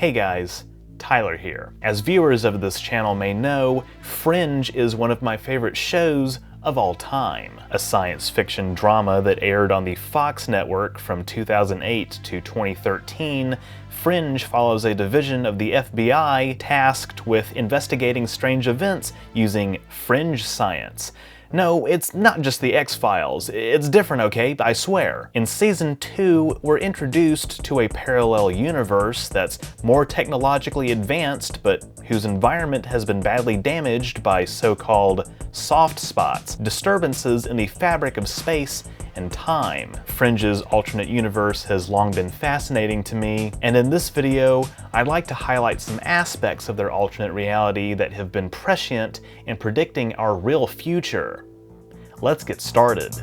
Hey guys, Tyler here. As viewers of this channel may know, Fringe is one of my favorite shows of all time. A science fiction drama that aired on the Fox network from 2008 to 2013, Fringe follows a division of the FBI tasked with investigating strange events using fringe science. No, it's not just the X-Files. It's different, okay? I swear. In Season 2, we're introduced to a parallel universe that's more technologically advanced, but whose environment has been badly damaged by so-called soft spots, disturbances in the fabric of space and time. Fringe's alternate universe has long been fascinating to me, and in this video, I'd like to highlight some aspects of their alternate reality that have been prescient in predicting our real future. Let's get started.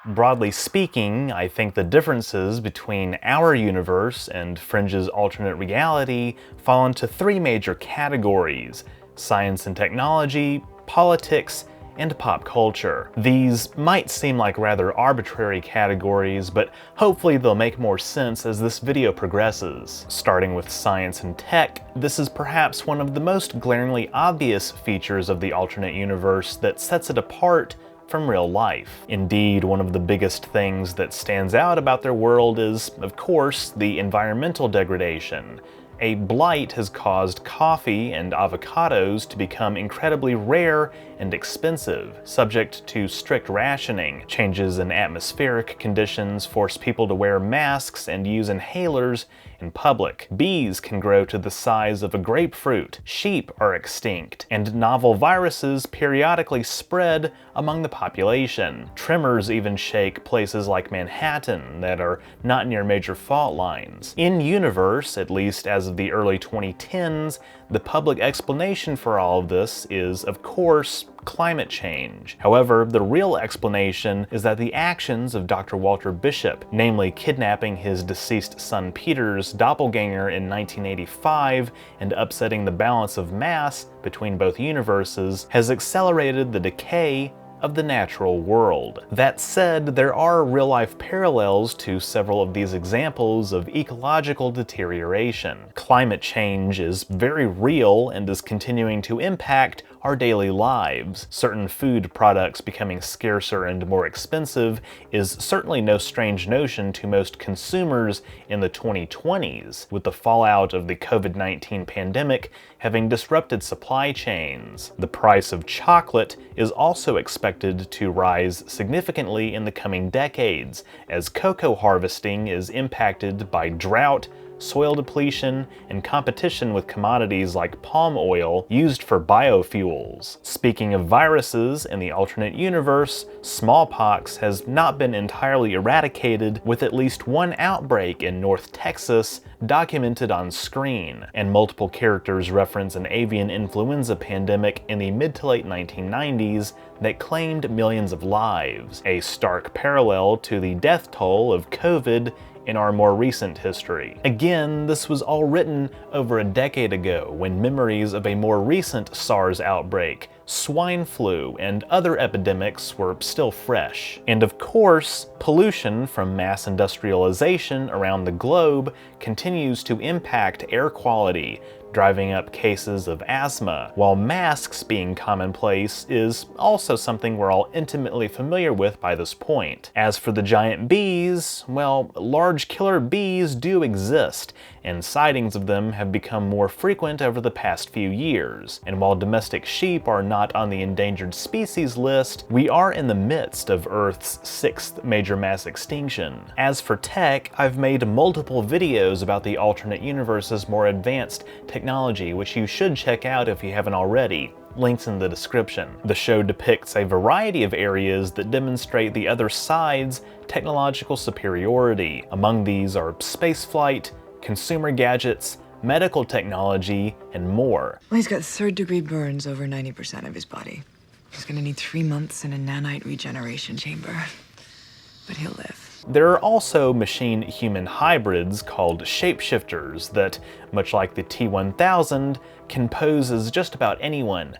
Broadly speaking, I think the differences between our universe and Fringe's alternate reality fall into three major categories: science and technology, politics, and pop culture. These might seem like rather arbitrary categories, but hopefully they'll make more sense as this video progresses. Starting with science and tech, this is perhaps one of the most glaringly obvious features of the alternate universe that sets it apart from real life. Indeed, one of the biggest things that stands out about their world is, of course, the environmental degradation. A blight has caused coffee and avocados to become incredibly rare and expensive, subject to strict rationing. Changes in atmospheric conditions force people to wear masks and use inhalers in public. Bees can grow to the size of a grapefruit. Sheep are extinct, and novel viruses periodically spread among the population. Tremors even shake places like Manhattan that are not near major fault lines. In-universe, at least as of the early 2010s, the public explanation for all of this is, of course, climate change. However, the real explanation is that the actions of Dr. Walter Bishop, namely kidnapping his deceased son Peter's doppelganger in 1985 and upsetting the balance of mass between both universes, has accelerated the decay of the natural world. That said, there are real-life parallels to several of these examples of ecological deterioration. Climate change is very real and is continuing to impact our daily lives. Certain food products becoming scarcer and more expensive is certainly no strange notion to most consumers in the 2020s, with the fallout of the COVID-19 pandemic having disrupted supply chains. The price of chocolate is also expected to rise significantly in the coming decades, as cocoa harvesting is impacted by drought, soil depletion, and competition with commodities like palm oil used for biofuels. Speaking of viruses, in the alternate universe, smallpox has not been entirely eradicated, with at least one outbreak in North Texas documented on screen, and multiple characters reference an avian influenza pandemic in the mid to late 1990s that claimed millions of lives, a stark parallel to the death toll of COVID in our more recent history. Again, this was all written over a decade ago, when memories of a more recent SARS outbreak, swine flu, and other epidemics were still fresh. And of course, pollution from mass industrialization around the globe continues to impact air quality, driving up cases of asthma, while masks being commonplace is also something we're all intimately familiar with by this point. As for the giant bees, well, large killer bees do exist, and sightings of them have become more frequent over the past few years. And while domestic sheep are not on the endangered species list, we are in the midst of Earth's 6th major mass extinction. As for tech, I've made multiple videos about the alternate universe's more advanced technology, which you should check out if you haven't already. Links in the description. The show depicts a variety of areas that demonstrate the other side's technological superiority. Among these are spaceflight, consumer gadgets, medical technology, and more. Well, he's got third-degree burns over 90% of his body. He's gonna need 3 months in a nanite regeneration chamber. But he'll live. There are also machine-human hybrids called shapeshifters that, much like the T-1000, can pose as just about anyone.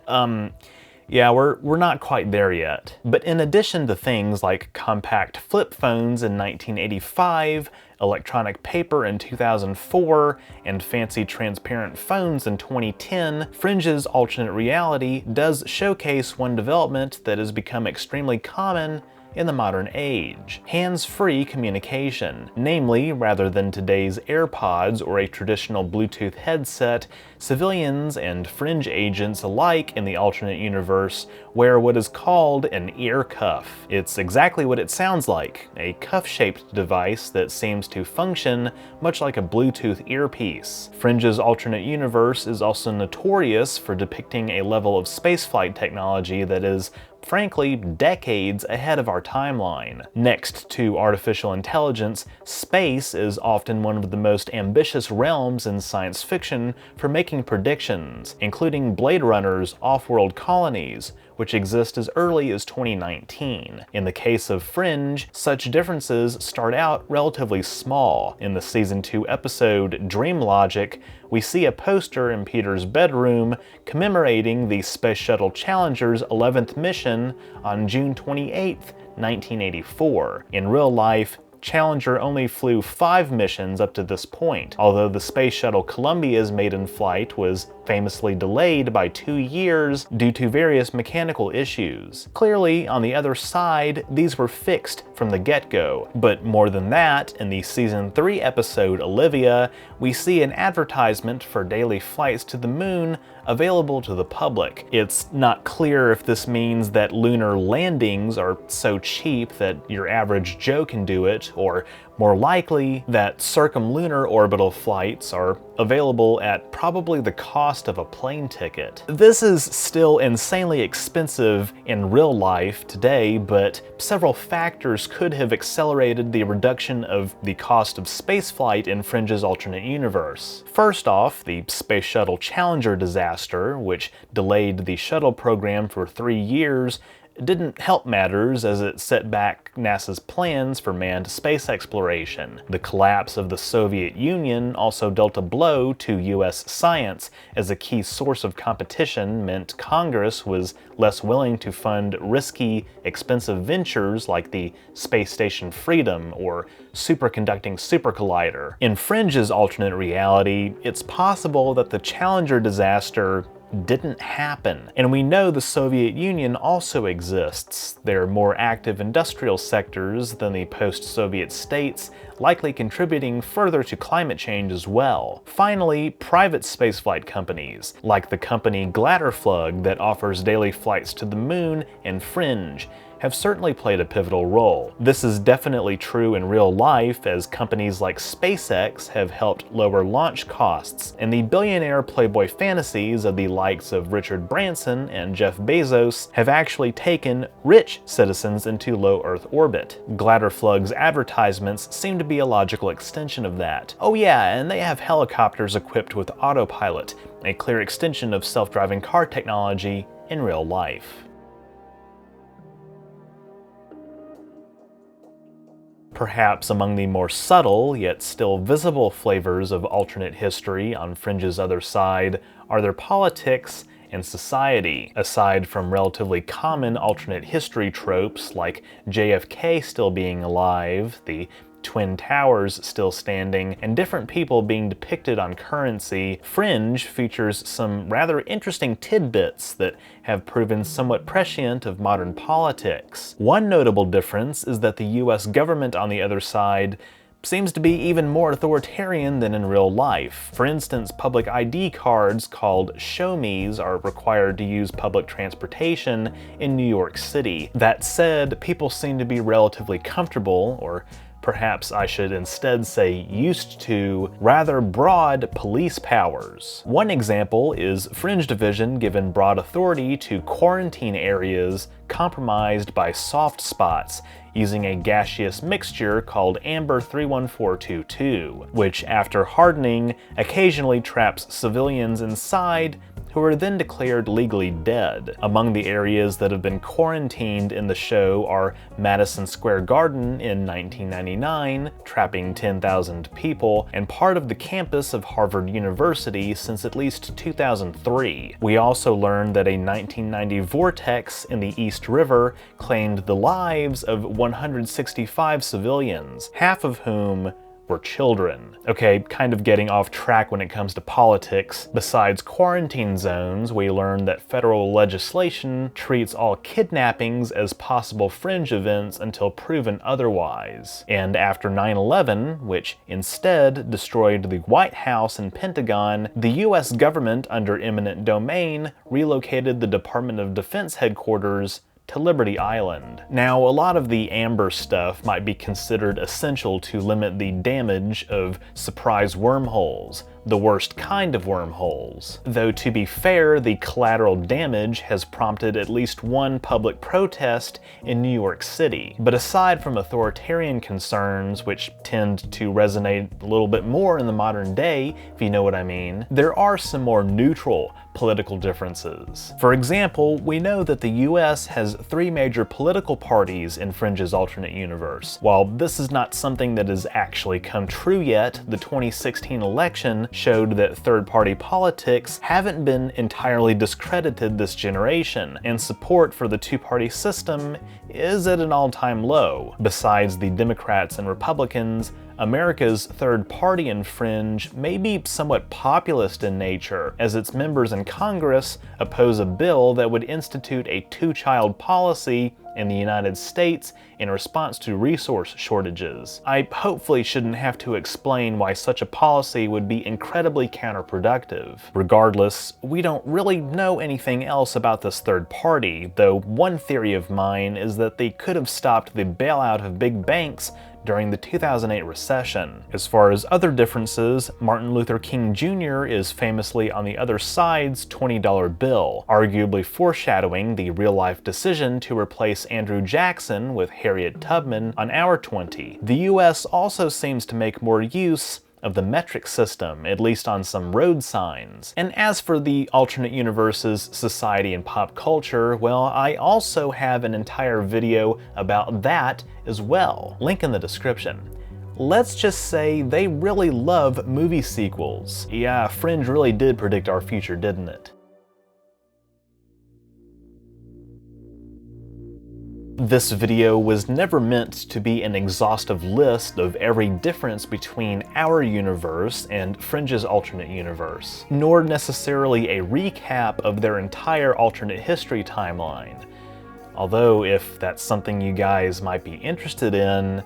Yeah, we're not quite there yet. But in addition to things like compact flip phones in 1985, electronic paper in 2004 and fancy transparent phones in 2010, Fringe's alternate reality does showcase one development that has become extremely common in the modern age: hands-free communication. Namely, rather than today's AirPods or a traditional Bluetooth headset, civilians and Fringe agents alike in the alternate universe wear what is called an ear cuff. It's exactly what it sounds like, a cuff-shaped device that seems to function much like a Bluetooth earpiece. Fringe's alternate universe is also notorious for depicting a level of spaceflight technology that is, frankly, decades ahead of our timeline. Next to artificial intelligence, space is often one of the most ambitious realms in science fiction for making predictions, including Blade Runner's off-world colonies, which exist as early as 2019. In the case of Fringe, such differences start out relatively small. In the Season 2 episode Dream Logic, we see a poster in Peter's bedroom commemorating the Space Shuttle Challenger's 11th mission on June 28, 1984. In real life, Challenger only flew 5 missions up to this point, although the Space Shuttle Columbia's maiden flight was famously delayed by 2 years due to various mechanical issues. Clearly, on the other side, these were fixed from the get-go. But more than that, in the Season 3 episode Olivia, we see an advertisement for daily flights to the moon available to the public. It's not clear if this means that lunar landings are so cheap that your average Joe can do it, or more likely that circumlunar orbital flights are available at probably the cost of a plane ticket. This is still insanely expensive in real life today, but several factors could have accelerated the reduction of the cost of spaceflight in Fringe's alternate universe. First off, the Space Shuttle Challenger disaster, which delayed the shuttle program for 3 years, didn't help matters as it set back NASA's plans for manned space exploration. The collapse of the Soviet Union also dealt a blow to US science, as a key source of competition meant Congress was less willing to fund risky, expensive ventures like the Space Station Freedom or superconducting supercollider. In Fringe's alternate reality, it's possible that the Challenger disaster didn't happen. And we know the Soviet Union also exists. They're more active industrial sectors than the post-Soviet states, likely contributing further to climate change as well. Finally, private spaceflight companies, like the company Glatterflug that offers daily flights to the moon and Fringe, have certainly played a pivotal role. This is definitely true in real life, as companies like SpaceX have helped lower launch costs, and the billionaire playboy fantasies of the likes of Richard Branson and Jeff Bezos have actually taken rich citizens into low Earth orbit. Glatterflug's advertisements seem to be a logical extension of that. Oh yeah, and they have helicopters equipped with autopilot, a clear extension of self-driving car technology in real life. Perhaps among the more subtle, yet still visible flavors of alternate history on Fringe's other side are their politics and society. Aside from relatively common alternate history tropes like JFK still being alive, the Twin Towers still standing, and different people being depicted on currency, Fringe features some rather interesting tidbits that have proven somewhat prescient of modern politics. One notable difference is that the US government on the other side seems to be even more authoritarian than in real life. For instance, public ID cards called show-me's are required to use public transportation in New York City. That said, people seem to be relatively comfortable, or perhaps I should instead say used to, rather broad police powers. One example is Fringe Division given broad authority to quarantine areas compromised by soft spots using a gaseous mixture called Amber 31422, which after hardening occasionally traps civilians inside who are then declared legally dead. Among the areas that have been quarantined in the show are Madison Square Garden in 1999, trapping 10,000 people, and part of the campus of Harvard University since at least 2003. We also learned that a 1990 vortex in the East River claimed the lives of 165 civilians, half of whom were children. Okay, kind of getting off track when it comes to politics. Besides quarantine zones, we learned that federal legislation treats all kidnappings as possible fringe events until proven otherwise. And after 9/11, which instead destroyed the White House and Pentagon, the US government, under eminent domain, relocated the Department of Defense headquarters to Liberty Island. Now, a lot of the Amber stuff might be considered essential to limit the damage of surprise wormholes, the worst kind of wormholes. Though to be fair, the collateral damage has prompted at least one public protest in New York City. But aside from authoritarian concerns, which tend to resonate a little bit more in the modern day, if you know what I mean, there are some more neutral political differences. For example, we know that the US has 3 major political parties in Fringe's alternate universe. While this is not something that has actually come true yet, the 2016 election showed that third-party politics haven't been entirely discredited this generation, and support for the two-party system is at an all-time low. Besides the Democrats and Republicans, America's third party in Fringe may be somewhat populist in nature, as its members in Congress oppose a bill that would institute a two-child policy in the United States in response to resource shortages. I hopefully shouldn't have to explain why such a policy would be incredibly counterproductive. Regardless, we don't really know anything else about this third party, though one theory of mine is that they could have stopped the bailout of big banks during the 2008 recession. As far as other differences, Martin Luther King Jr. is famously on the other side's $20 bill, arguably foreshadowing the real-life decision to replace Andrew Jackson with Harriet Tubman on our 20. The US also seems to make more use of the metric system, at least on some road signs. And as for the alternate universes, society, and pop culture, well, I also have an entire video about that as well. Link in the description. Let's just say they really love movie sequels. Yeah, Fringe really did predict our future, didn't it? This video was never meant to be an exhaustive list of every difference between our universe and Fringe's alternate universe, nor necessarily a recap of their entire alternate history timeline. Although, if that's something you guys might be interested in,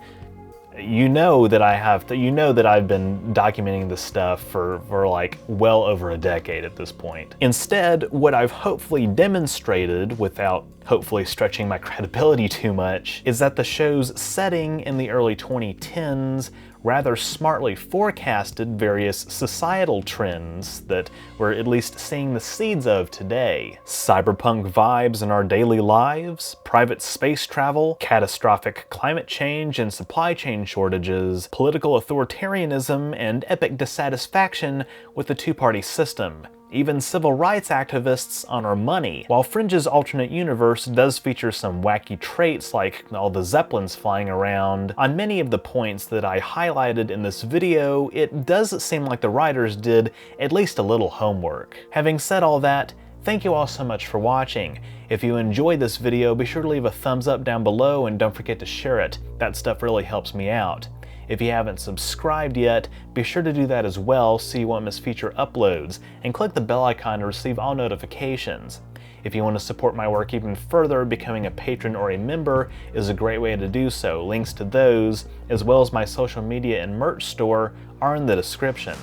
you know that I've been documenting this stuff for like well over a decade at this point. Instead, what I've hopefully demonstrated, without hopefully stretching my credibility too much, is that the show's setting in the early 2010s rather smartly forecasted various societal trends that we're at least seeing the seeds of today. Cyberpunk vibes in our daily lives, private space travel, catastrophic climate change and supply chain shortages, political authoritarianism, and epic dissatisfaction with the two-party system. Even civil rights activists on our money. While Fringe's alternate universe does feature some wacky traits like all the Zeppelins flying around, on many of the points that I highlighted in this video, it does seem like the writers did at least a little homework. Having said all that, thank you all so much for watching. If you enjoyed this video, be sure to leave a thumbs up down below and don't forget to share it. That stuff really helps me out. If you haven't subscribed yet, be sure to do that as well so you won't miss future uploads, and click the bell icon to receive all notifications. If you want to support my work even further, becoming a patron or a member is a great way to do so. Links to those, as well as my social media and merch store, are in the description.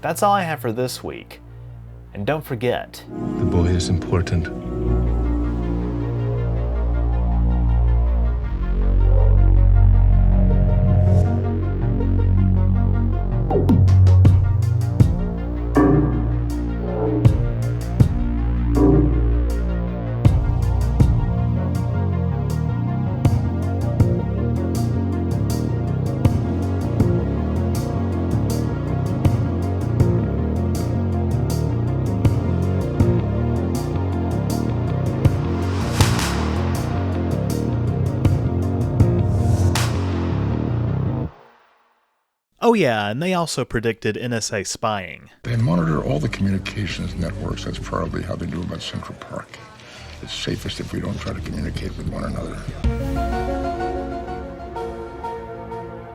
That's all I have for this week. And don't forget, the boy is important. oh yeah, and they also predicted NSA spying. They monitor all the communications networks. That's probably how they do about Central Park. It's safest if we don't try to communicate with one another.